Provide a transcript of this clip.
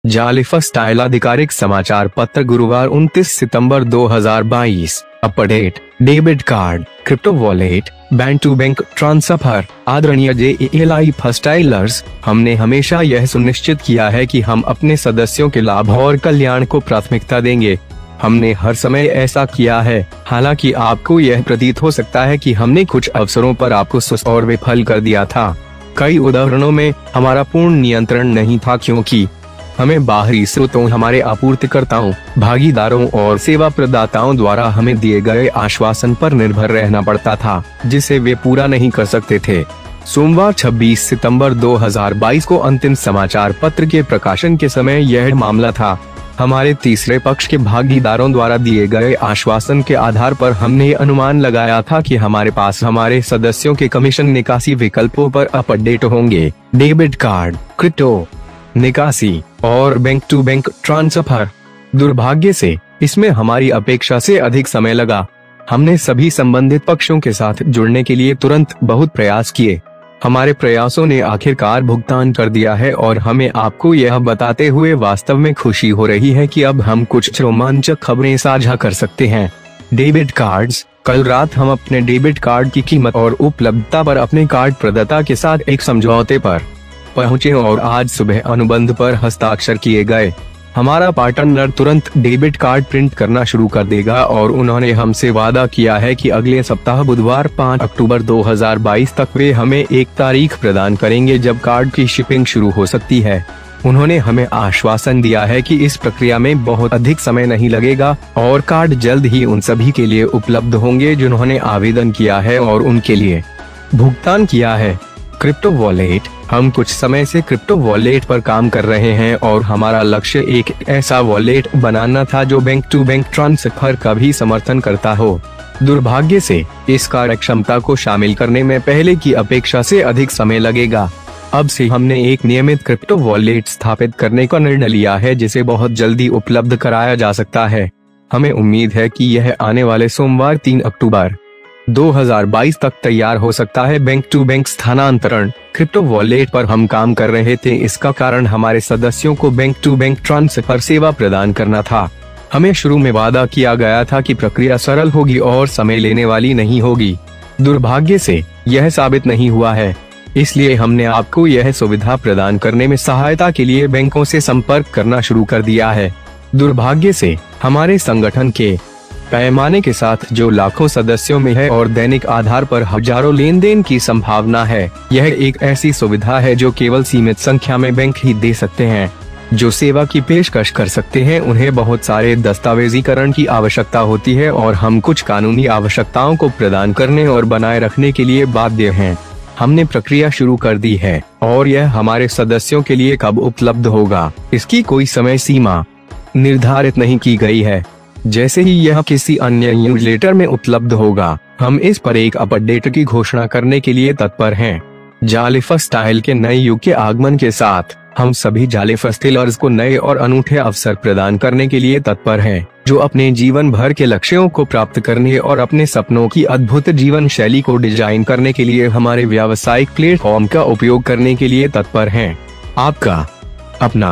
जालिफा style आधिकारिक समाचार पत्र गुरुवार 29 सितंबर 2022। Update. Debit card, crypto wallet, bank to bank transfer. आदरणीय जालिफा स्टाइलर्स, हमने हमेशा यह सुनिश्चित किया है कि हम अपने सदस्यों के लाभ और कल्याण को प्राथमिकता देंगे। हमने हर समय ऐसा किया है। हालांकि आपको यह प्रतीत हो सकता है कि हमने कुछ अवसरों पर आपको सुस्त और विफल कर दिया था। कई उदाहरणों में हमारा पूर्ण नियंत्रण नहीं था, क्योंकि हमें बाहरी स्रोतों, हमारे आपूर्तिकर्ताओं, भागीदारों और सेवा प्रदाताओं द्वारा हमें दिए गए आश्वासन पर निर्भर रहना पड़ता था, जिसे वे पूरा नहीं कर सकते थे। सोमवार 26 सितंबर 2022 को अंतिम समाचार पत्र के प्रकाशन के समय यह मामला था। हमारे तीसरे पक्ष के भागीदारों द्वारा दिए गए आश्वासन के आधार पर हमने अनुमान लगाया था कि हमारे पास हमारे सदस्यों के कमीशन निकासी विकल्पों पर अपडेट होंगे। डेबिट कार्ड, क्रिप्टो निकासी और बैंक टू बैंक ट्रांसफर। दुर्भाग्य से इसमें हमारी अपेक्षा से अधिक समय लगा। हमने सभी संबंधित पक्षों के साथ जुड़ने के लिए तुरंत बहुत प्रयास किए। हमारे प्रयासों ने आखिरकार भुगतान कर दिया है और हमें आपको यह बताते हुए वास्तव में खुशी हो रही है कि अब हम कुछ रोमांचक खबरें साझा कर सकते हैं। Debit cards. कल रात हम अपने डेबिट कार्ड की कीमत और उपलब्धता पर अपने कार्ड प्रदाता के साथ एक समझौते पर पहुंचे और आज सुबह अनुबंध पर हस्ताक्षर किए गए। हमारा पार्टनर तुरंत डेबिट कार्ड प्रिंट करना शुरू कर देगा और उन्होंने हमसे वादा किया है कि अगले सप्ताह बुधवार 5 अक्टूबर 2022 तक वे हमें एक तारीख प्रदान करेंगे जब कार्ड की शिपिंग शुरू हो सकती है। उन्होंने हमें आश्वासन दिया है कि इस प्रक्रिया में बहुत अधिक समय नहीं लगेगा और कार्ड जल्द ही उन सभी के लिए उपलब्ध होंगे जिन्होंने आवेदन किया है और उनके लिए भुगतान किया है। Crypto wallet. हम कुछ समय से क्रिप्टो वॉलेट पर काम कर रहे हैं और हमारा लक्ष्य एक ऐसा वॉलेट बनाना था जो बैंक टू बैंक ट्रांसफर का भी समर्थन करता हो। दुर्भाग्य से इस कार्यक्षमता को शामिल करने में पहले की अपेक्षा से अधिक समय लगेगा। अब से हमने एक नियमित क्रिप्टो वॉलेट स्थापित करने का निर्णय लिया है जिसे बहुत जल्दी उपलब्ध कराया जा सकता है। हमें उम्मीद है कि यह आने वाले सोमवार 3 अक्टूबर 2022 तक तैयार हो सकता है। बैंक टू बैंक स्थानांतरण। क्रिप्टो वॉलेट पर हम काम कर रहे थे, इसका कारण हमारे सदस्यों को बैंक टू बैंक ट्रांसफर सेवा प्रदान करना था। हमें शुरू में वादा किया गया था कि प्रक्रिया सरल होगी और समय लेने वाली नहीं होगी। दुर्भाग्य से यह साबित नहीं हुआ है, इसलिए हमने आपको यह सुविधा प्रदान करने में सहायता के लिए बैंकों से संपर्क करना शुरू कर दिया है। दुर्भाग्य से हमारे संगठन के पैमाने के साथ जो लाखों सदस्यों में है और दैनिक आधार पर हजारों लेन देन की संभावना है, यह एक ऐसी सुविधा है जो केवल सीमित संख्या में बैंक ही दे सकते हैं। जो सेवा की पेशकश कर सकते हैं उन्हें बहुत सारे दस्तावेजीकरण की आवश्यकता होती है और हम कुछ कानूनी आवश्यकताओं को प्रदान करने और बनाए रखने के लिए बाध्य हैं। हमने प्रक्रिया शुरू कर दी है और यह हमारे सदस्यों के लिए कब उपलब्ध होगा इसकी कोई समय सीमा निर्धारित नहीं की गई है। जैसे ही यह किसी अन्य न्यूज़लेटर में उपलब्ध होगा, हम इस पर एक अपडेट की घोषणा करने के लिए तत्पर हैं। जालिफा स्टाइल के नए युग के आगमन के साथ हम सभी जालिफा स्टाइलर्स को नए और अनूठे अवसर प्रदान करने के लिए तत्पर हैं, जो अपने जीवन भर के लक्ष्यों को प्राप्त करने और अपने सपनों की अद्भुत जीवन शैली को डिजाइन करने के लिए हमारे व्यावसायिक प्लेटफॉर्म का उपयोग करने के लिए तत्पर हैं। आपका अपना